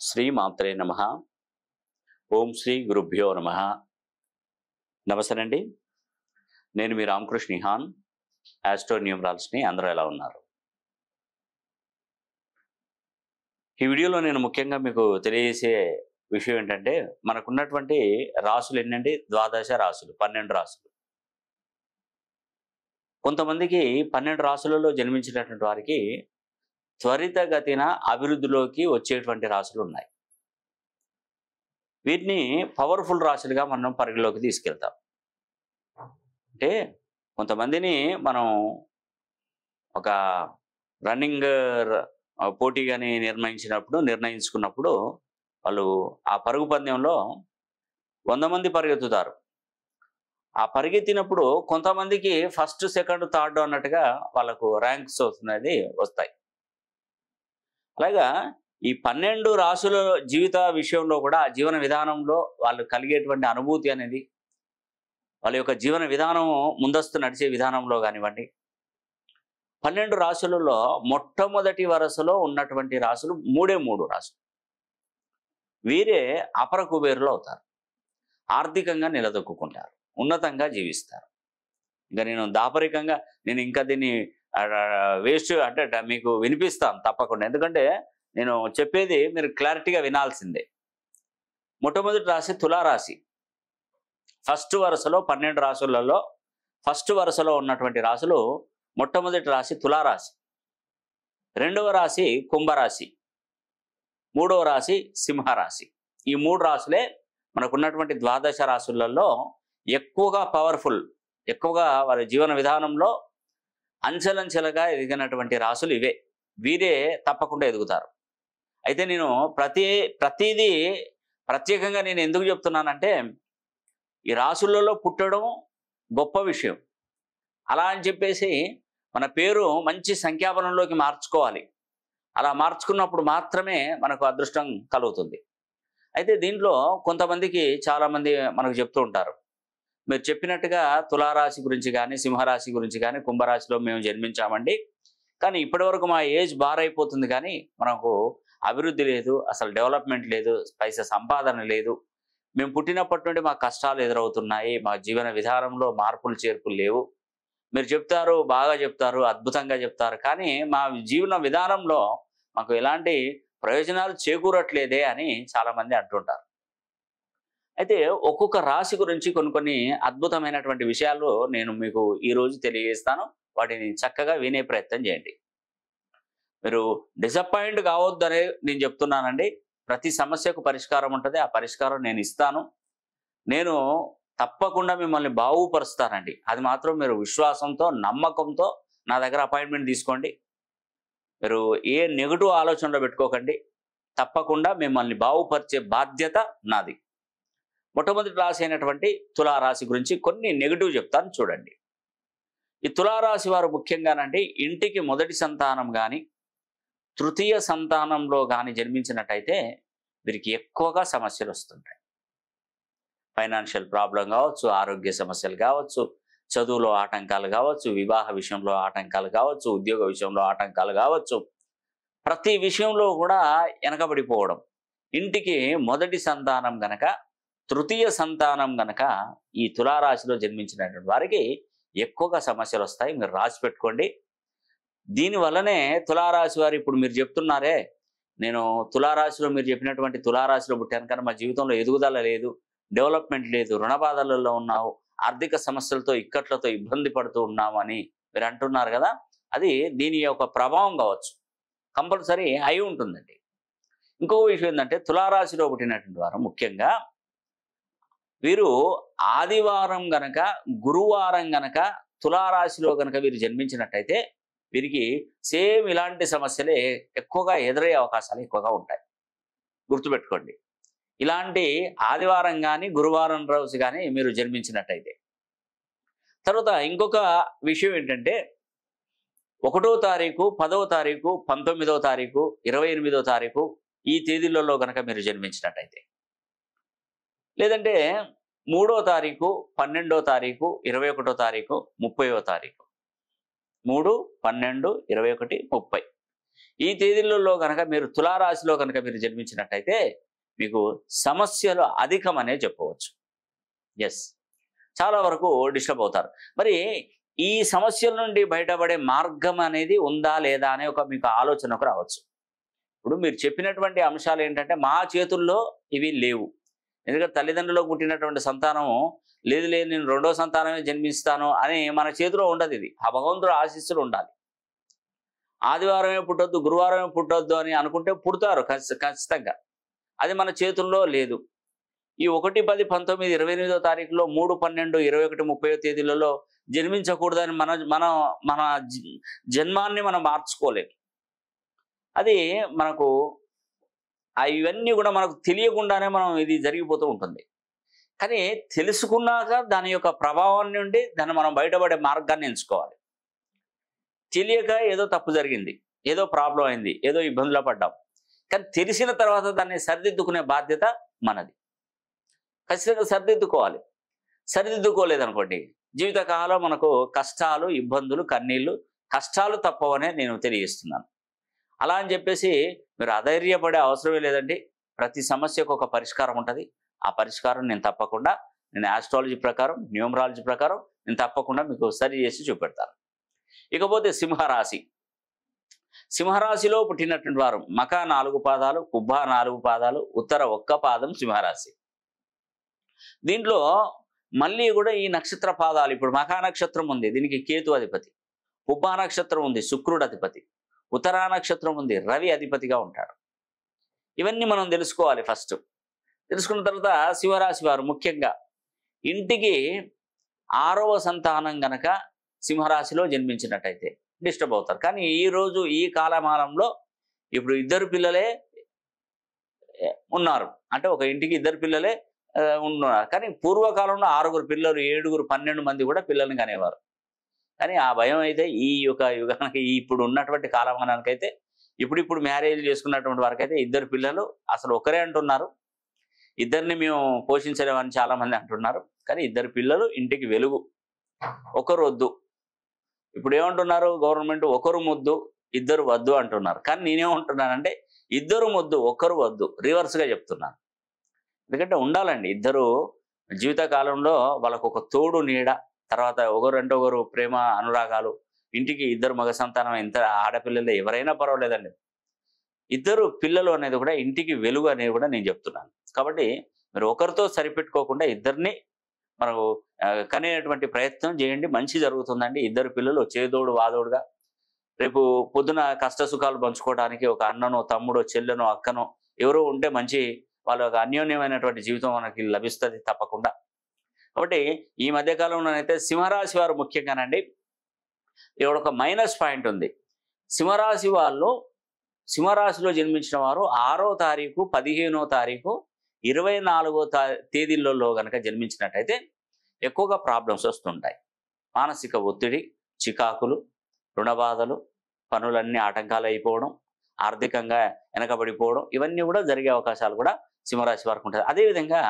శ్రీ మాత్రే నమః. ఓం శ్రీ గురుభ్యో నమః. నమస్తే అండి. నేను మీ రామకృష్ణ నిహాన్, ఆస్ట్రో న్యూమరాలజీని. అందరూ ఎలా ఉన్నారు? ఈ వీడియోలో నేను ముఖ్యంగా మీకు తెలియజేసే విషయం ఏంటంటే, మనకున్నటువంటి రాసులు ఏంటంటే ద్వాదశ రాసులు, 12 రాసులు. కొంతమందికి 12 రాసులలో జన్మించినటువంటి వారికి త్వరితగతిన అభివృద్ధిలోకి వచ్చేటువంటి రాసులు ఉన్నాయి. వీటిని పవర్ఫుల్ రాశులుగా మనం పరిగణలోకి తీసుకెళ్తాం. అంటే కొంతమందిని మనం ఒక రన్నింగ్ పోటీగాని నిర్ణయించుకున్నప్పుడు వాళ్ళు ఆ పరుగు పందెంలో 100 మంది పరిగెత్తుతారు. ఆ పరిగెత్తినప్పుడు కొంతమందికి ఫస్ట్, సెకండ్, థర్డ్ అన్నట్టుగా వాళ్ళకు ర్యాంక్స్ వస్తాయి. అలాగా ఈ 12 రాసుల జీవిత విషయంలో కూడా జీవన విధానంలో వాళ్ళు కలిగేటువంటి అనుభూతి అనేది, వాళ్ళ యొక్క జీవన విధానం ముందస్తు నడిచే విధానంలో కానివ్వండి, 12 రాసులలో మొట్టమొదటి వరుసలో ఉన్నటువంటి రాసులు 3 రాసులు. వీరే అపర కుబేరులు అవుతారు. ఆర్థికంగా నిలదొక్కుంటారు, ఉన్నతంగా జీవిస్తారు. ఇంకా నేను దాపరికంగా ఇంకా దీన్ని వేస్ట్ అంటే మీకు వినిపిస్తాను తప్పకుండా. ఎందుకంటే నేను చెప్పేది మీరు క్లారిటీగా వినాల్సిందే. మొట్టమొదటి రాశి తులారాశి. ఫస్ట్ వరుసలో 12 రాసులలో ఫస్ట్ వరుసలో ఉన్నటువంటి రాశులు మొట్టమొదటి రాశి తులారాశి, రెండవ రాశి కుంభరాశి, మూడవ రాశి సింహరాశి. ఈ 3 రాశులే మనకున్నటువంటి ద్వాదశ రాశులలో ఎక్కువగా పవర్ఫుల్, ఎక్కువగా వారి జీవన విధానంలో అంచెలంచెలుగా ఎదిగినటువంటి రాసులు ఇవే. వీరే తప్పకుండా ఎదుగుతారు. అయితే నేను ప్రతిదీ ప్రత్యేకంగా నేను ఎందుకు చెప్తున్నానంటే, ఈ రాసులలో పుట్టడం గొప్ప విషయం. అలా అని చెప్పేసి మన పేరు మంచి సంఖ్యాబలంలోకి మార్చుకోవాలి. అలా మార్చుకున్నప్పుడు మాత్రమే మనకు అదృష్టం కలుగుతుంది. అయితే దీంట్లో కొంతమందికి చాలామంది మనకు చెప్తూ ఉంటారు, మీరు చెప్పినట్టుగా తులారాశి గురించి కానీ, సింహరాశి గురించి కానీ, కుంభరాశిలో మేము జన్మించామండి, కానీ ఇప్పటివరకు మా ఏజ్ బారైపోతుంది, కానీ మనకు అభివృద్ధి లేదు, అసలు డెవలప్మెంట్ లేదు, పైసా సంపాదన లేదు, మేము పుట్టినప్పటి నుండి మాకు కష్టాలు ఎదురవుతున్నాయి, మా జీవన విధానంలో మార్పులు చేర్పులు లేవు. మీరు చెప్తారు, బాగా చెప్తారు, అద్భుతంగా చెప్తారు, కానీ మా జీవన విధానంలో మాకు ఎలాంటి ప్రయోజనాలు చేకూరట్లేదే అని చాలామంది అంటుంటారు. అయితే ఒక్కొక్క రాశి గురించి కొన్ని అద్భుతమైనటువంటి విషయాలు నేను మీకు ఈరోజు తెలియజేస్తాను. వాటిని చక్కగా వినే ప్రయత్నం చేయండి. మీరు డిసప్పాయింట్ కావద్దనే నేను చెప్తున్నానండి. ప్రతి సమస్యకు పరిష్కారం ఉంటుంది. ఆ పరిష్కారం నేను ఇస్తాను. నేను తప్పకుండా మిమ్మల్ని బాగుపరుస్తానండి. అది మాత్రం మీరు విశ్వాసంతో, నమ్మకంతో నా దగ్గర అపాయింట్మెంట్ తీసుకోండి. మీరు ఏ నెగటివ్ ఆలోచనలో పెట్టుకోకండి. తప్పకుండా మిమ్మల్ని బాగుపరిచే బాధ్యత నాది. మొట్టమొదటి రాశి అయినటువంటి తులారాశి గురించి కొన్ని నెగిటివ్ చెప్తాను, చూడండి. ఈ తులారాశి వారు ముఖ్యంగానండి ఇంటికి మొదటి సంతానం కానీ, తృతీయ సంతానంలో కానీ జన్మించినట్టయితే వీరికి ఎక్కువగా సమస్యలు వస్తుంటాయి. ఫైనాన్షియల్ ప్రాబ్లం కావచ్చు, ఆరోగ్య సమస్యలు కావచ్చు, చదువులో ఆటంకాలు కావచ్చు, వివాహ విషయంలో ఆటంకాలు కావచ్చు, ఉద్యోగ విషయంలో ఆటంకాలు కావచ్చు, ప్రతి విషయంలో కూడా వెనకబడిపోవడం. ఇంటికి మొదటి సంతానం గనక, తృతీయ సంతానం గనక ఈ తులారాశిలో జన్మించినటువంటి వారికి ఎక్కువగా సమస్యలు వస్తాయి. మీరు రాసి పెట్టుకోండి. దీనివల్లనే తులారాశి వారు ఇప్పుడు మీరు చెప్తున్నారే, నేను తులారాశిలో మీరు చెప్పినటువంటి తులారాశిలో పుట్టాను కానీ మా జీవితంలో ఎదుగుదల లేదు, డెవలప్మెంట్ లేదు, రుణ బాధలలో ఉన్నావు, ఆర్థిక సమస్యలతో ఇక్కట్లతో ఇబ్బంది పడుతూ ఉన్నాము అని మీరు అంటున్నారు కదా, అది దీని యొక్క ప్రభావం కావచ్చు. కంపల్సరీ అయి ఉంటుందండి. ఇంకొక విషయం ఏంటంటే, తులారాశిలో పుట్టినటువంటి వారు ముఖ్యంగా వీరు ఆదివారం గనక, గురువారం గనక తులారాశిలో గనక వీరు జన్మించినట్టయితే వీరికి సేమ్ ఇలాంటి సమస్యలే ఎక్కువగా ఎదురయ్యే అవకాశాలు ఎక్కువగా ఉంటాయి. గుర్తుపెట్టుకోండి. ఇలాంటి ఆదివారం కానీ, గురువారం రోజు కానీ మీరు జన్మించినట్టయితే. తర్వాత ఇంకొక విషయం ఏంటంటే, 1వ తారీఖు, 10వ తారీఖు, 19వ తారీఖు, 28వ తారీఖు ఈ తేదీలలో కనుక మీరు జన్మించినట్టయితే, లేదంటే 3వ తారీఖు, 12వ తారీఖు, 21వ తారీఖు, 30వ తారీఖు, 3, 12, 21, 30 ఈ తేదీలలో కనుక మీరు తులారాశిలో కనుక మీరు జన్మించినట్టయితే మీకు సమస్యలు అధికమనే చెప్పవచ్చు. ఎస్, చాలా వరకు డిస్టర్బ్ అవుతారు. మరి ఈ సమస్యల నుండి బయటపడే మార్గం అనేది ఉందా లేదా అనే ఒక మీకు ఆలోచనకు రావచ్చు. ఇప్పుడు మీరు చెప్పినటువంటి అంశాలు ఏంటంటే మా చేతుల్లో ఇవి లేవు. ఎందుకంటే తల్లిదండ్రులకు పుట్టినటువంటి సంతానం లేదు నేను రెండో సంతానమే జన్మిస్తాను అని మన చేతిలో ఉండదు. ఇది ఆ భగవంతుడు ఆశీస్సులు ఉండాలి. ఆదివారమే పుట్టొద్దు, గురువారమే పుట్టొద్దు అని అనుకుంటే పుడతారు ఖచ్చితంగా. అది మన చేతుల్లో లేదు. ఈ 1, 10, 19, 28వ తారీఖులో 3, 12, 21, 30 తేదీలలో జన్మించకూడదని మన మన మన జన్మాన్ని మనం మార్చుకోలేము. అది మనకు ఇవన్నీ కూడా మనకు తెలియకుండానే మనం ఇది జరిగిపోతూ ఉంటుంది. కానీ తెలుసుకున్నాక దాని యొక్క ప్రభావం నుండి దాన్ని మనం బయటపడే మార్గాన్ని ఎంచుకోవాలి. తెలియక ఏదో తప్పు జరిగింది, ఏదో ప్రాబ్లం అయింది, ఏదో ఇబ్బందులు పడ్డాం, కానీ తెలిసిన తర్వాత దాన్ని సరిదిద్దుకునే బాధ్యత మనది. ఖచ్చితంగా సరిదిద్దుకోవాలి. సరిదిద్దుకోలేదనుకోండి జీవితకాలం మనకు కష్టాలు, ఇబ్బందులు, కన్నీళ్ళు, కష్టాలు తప్పవనే నేను తెలియజేస్తున్నాను. అలా అని చెప్పేసి మీరు అధైర్యపడే అవసరమే లేదండి. ప్రతి సమస్యకు ఒక పరిష్కారం ఉంటుంది. ఆ పరిష్కారం నేను ఆస్ట్రాలజీ ప్రకారం, న్యూమరాలజీ ప్రకారం నేను తప్పకుండా మీకు సరి చేసి చూపెడతాను. ఇకపోతే సింహరాశి. సింహరాశిలో పుట్టినటువంటి వారు మక 4 పాదాలు, కుబ్బ 4 పాదాలు, ఉత్తర 1 పాదం సింహరాశి. దీంట్లో మళ్ళీ కూడా ఈ నక్షత్ర పాదాలు, ఇప్పుడు మకా నక్షత్రం ఉంది, దీనికి కేతు అధిపతి. కుబ్బ నక్షత్రం ఉంది, శుక్రుడు అధిపతి. ఉత్తరా నక్షత్రం ఉంది, రవి అధిపతిగా ఉంటాడు. ఇవన్నీ మనం తెలుసుకోవాలి. ఫస్ట్ తెలుసుకున్న తర్వాత సింహరాశి వారు ముఖ్యంగా ఇంటికి 6వ సంతానం గనక సింహరాశిలో జన్మించినట్టయితే డిస్టర్బ్ అవుతారు. కానీ ఈరోజు ఈ కాలమానంలో ఇప్పుడు 2 పిల్లలే ఉన్నారు, అంటే ఒక ఇంటికి 2 పిల్లలే ఉన్నారు. కానీ పూర్వకాలంలో 6 పిల్లలు, 7, 12 మంది కూడా పిల్లల్ని కనేవారు. కానీ ఆ భయం అయితే ఈ యొక్క యుగానికి, ఇప్పుడు ఉన్నటువంటి కాలమానానికైతే, ఇప్పుడు మ్యారేజ్ చేసుకున్నటువంటి వారికైతే 2 పిల్లలు అసలు ఒకరే అంటున్నారు. 2ని మేము పోషించలేమని చాలా మంది అంటున్నారు. కానీ 2 పిల్లలు ఇంటికి వెలుగు, ఒకరు వద్దు. ఇప్పుడు ఏమంటున్నారు గవర్నమెంట్, ఒకరు ముద్దు 2 వద్దు అంటున్నారు. కానీ నేనేమంటున్నానంటే 2 ముద్దు 1 వద్దు, రివర్స్గా చెప్తున్నాను. ఎందుకంటే ఉండాలండి 2 జీవితకాలంలో వాళ్ళకు ఒక తోడు నీడ, తర్వాత ఒకరంటే ఒకరు ప్రేమ అనురాగాలు. ఇంటికి 2 మగ సంతానం, ఎంత ఆడపిల్లలు ఎవరైనా పర్వాలేదండి. 2 పిల్లలు అనేది కూడా ఇంటికి వెలుగు అనేది కూడా నేను చెప్తున్నాను. కాబట్టి మీరు ఒకరితో సరిపెట్టుకోకుండా 2ని మనకు కనేటువంటి ప్రయత్నం చేయండి. మంచి జరుగుతుందండి. 2 పిల్లలు చేదోడు వాదోడుగా రేపు పొద్దున కష్ట సుఖాలు పంచుకోవడానికి ఒక అన్ననో, తమ్ముడో, చెల్లెనో, అక్కనో ఎవరో ఉంటే మంచి వాళ్ళ ఒక అన్యోన్యమైనటువంటి జీవితం మనకి లభిస్తుంది తప్పకుండా. కాబట్టి ఈ మధ్యకాలంలోనైతే సింహరాశి వారు ముఖ్యంగానండి ఇక్కడ ఒక మైనస్ పాయింట్ ఉంది. సింహరాశి వాళ్ళు, సింహరాశిలో జన్మించిన వారు 6వ తారీఖు, 15వ తారీఖు, 24వ తేదీలలో కనుక జన్మించినట్టయితే ఎక్కువగా ప్రాబ్లమ్స్ వస్తుంటాయి. మానసిక ఒత్తిడి, చికాకులు, రుణబాధలు, పనులన్నీ ఆటంకాలు అయిపోవడం, ఆర్థికంగా వెనకబడిపోవడం, ఇవన్నీ కూడా జరిగే అవకాశాలు కూడా సింహరాశి వారికి ఉంటుంది. అదేవిధంగా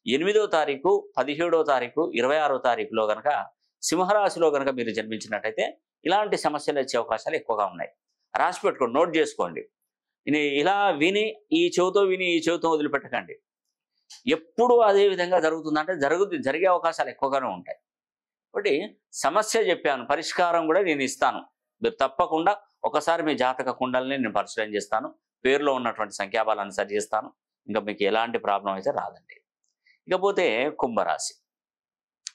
8వ తారీఖు, 17వ తారీఖు, 26వ తారీఖులో కనుక సింహరాశిలో కనుక మీరు జన్మించినట్టయితే ఇలాంటి సమస్యలు వచ్చే అవకాశాలు ఎక్కువగా ఉన్నాయి. రాసి పెట్టుకోండి, నోట్ చేసుకోండి. ఇలా విని ఈ చెవితో విని ఈ చెవితో వదిలిపెట్టకండి. ఎప్పుడు అదే విధంగా జరుగుతుందంటే జరిగే అవకాశాలు ఎక్కువగానే ఉంటాయి. కాబట్టి సమస్య చెప్పాను, పరిష్కారం కూడా నేను ఇస్తాను. మీరు తప్పకుండా ఒకసారి మీ జాతక కుండల్ని నేను పరిశీలన చేస్తాను, పేరులో ఉన్నటువంటి సంఖ్యాబలాన్ని సరి చేస్తాను. ఇంకా మీకు ఎలాంటి ప్రాబ్లం అయితే రాదండి. ఇకపోతే కుంభరాశి.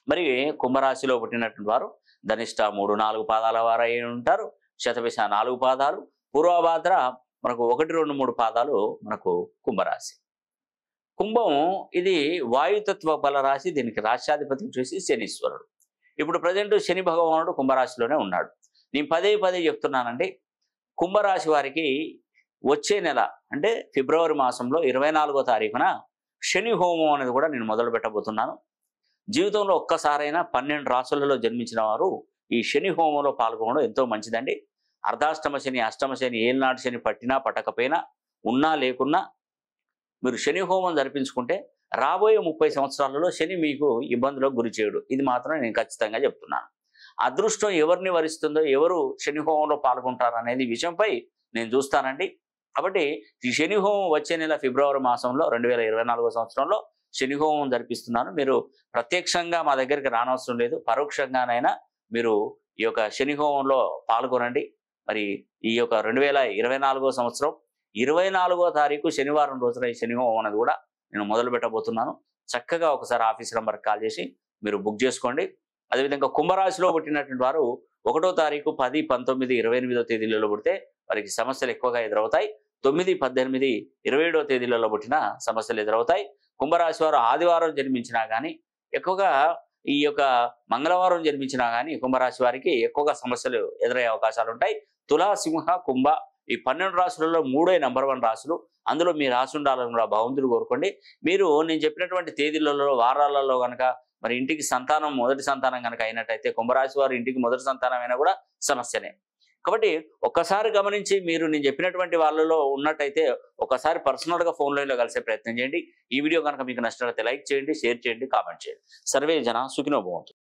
మరి కుంభరాశిలో పుట్టినటువంటి వారు ధనిష్ట 3, 4 పాదాల వారు అయి ఉంటారు. శతభిష 4 పాదాలు, పూర్వభాద్ర మనకు 1, 2, 3 పాదాలు మనకు కుంభరాశి. కుంభం ఇది వాయుతత్వ బల రాశి. దీనికి రాశ్యాధిపతి వచ్చేసి శనీశ్వరుడు. ఇప్పుడు ప్రజెంట్ శని భగవానుడు కుంభరాశిలోనే ఉన్నాడు. నేను పదే చెప్తున్నానండి, కుంభరాశి వారికి వచ్చే నెల అంటే ఫిబ్రవరి మాసంలో 24వ తారీఖున శని హోమం అనేది కూడా నేను మొదలు పెట్టబోతున్నాను. జీవితంలో ఒక్కసారైనా 12 రాశులలో జన్మించిన వారు ఈ శని హోమంలో పాల్గొనడం ఎంతో మంచిదండి. అర్ధాష్టమ శని, అష్టమ శని, ఏళ్ళనాటి శని పట్టినా పట్టకపోయినా, ఉన్నా లేకున్నా మీరు శని హోమం జరిపించుకుంటే రాబోయే 30 సంవత్సరాలలో శని మీకు ఇబ్బందులకు గురి చేయడు. ఇది మాత్రం నేను ఖచ్చితంగా చెప్తున్నాను. అదృష్టం ఎవరిని వరిస్తుందో, ఎవరు శని హోమంలో పాల్గొంటారు అనేది విషయంపై నేను చూస్తానండి. కాబట్టి ఈ శని హోమం వచ్చే నెల ఫిబ్రవరి మాసంలో 2024 సంవత్సరంలో శని హోమం జరిపిస్తున్నాను. మీరు ప్రత్యక్షంగా మా దగ్గరికి రానవసరం లేదు. పరోక్షంగానైనా మీరు ఈ యొక్క శని హోమంలో పాల్గొనండి. మరి ఈ యొక్క 2024 సంవత్సరం 24వ తారీఖు శనివారం రోజున ఈ శని హోమం అనేది కూడా నేను మొదలు పెట్టబోతున్నాను. చక్కగా ఒకసారి ఆఫీస్ నెంబర్కి కాల్ చేసి మీరు బుక్ చేసుకోండి. అదేవిధంగా కుంభరాశిలో పుట్టినటువంటి వారు 1వ తారీఖు 10, 19, 28వ తేదీలలో పుడితే వారికి సమస్యలు ఎక్కువగా ఎదురవుతాయి. 9, 18, 27వ తేదీలలో పుట్టిన సమస్యలు ఎదురవుతాయి. కుంభరాశి వారు ఆదివారం జన్మించినా కానీ ఎక్కువగా ఈ యొక్క మంగళవారం జన్మించినా కానీ కుంభరాశి వారికి ఎక్కువగా సమస్యలు ఎదురయ్యే అవకాశాలు ఉంటాయి. తులా, సింహ, కుంభ ఈ 12 రాశులలో 3 నంబర్ 1 రాశులు. అందులో మీ రాశి ఉండాలని కూడా భగవంతుడు కోరుకోండి. మీరు నేను చెప్పినటువంటి తేదీలలో వారాలలో కనుక మరి ఇంటికి సంతానం మొదటి సంతానం కనుక అయినట్టయితే కుంభరాశి వారు ఇంటికి మొదటి సంతానం అయినా కూడా సమస్యనే. కాబట్టి ఒక్కసారి గమనించి మీరు నేను చెప్పినటువంటి వాళ్ళలో ఉన్నట్టయితే ఒకసారి పర్సనల్గా ఫోన్ లైన్లో కలిసే ప్రయత్నం చేయండి. ఈ వీడియో కనుక మీకు నచ్చినట్లయితే లైక్ చేయండి, షేర్ చేయండి, కామెంట్ చేయండి. సర్వే జన సుఖినో భవంతు.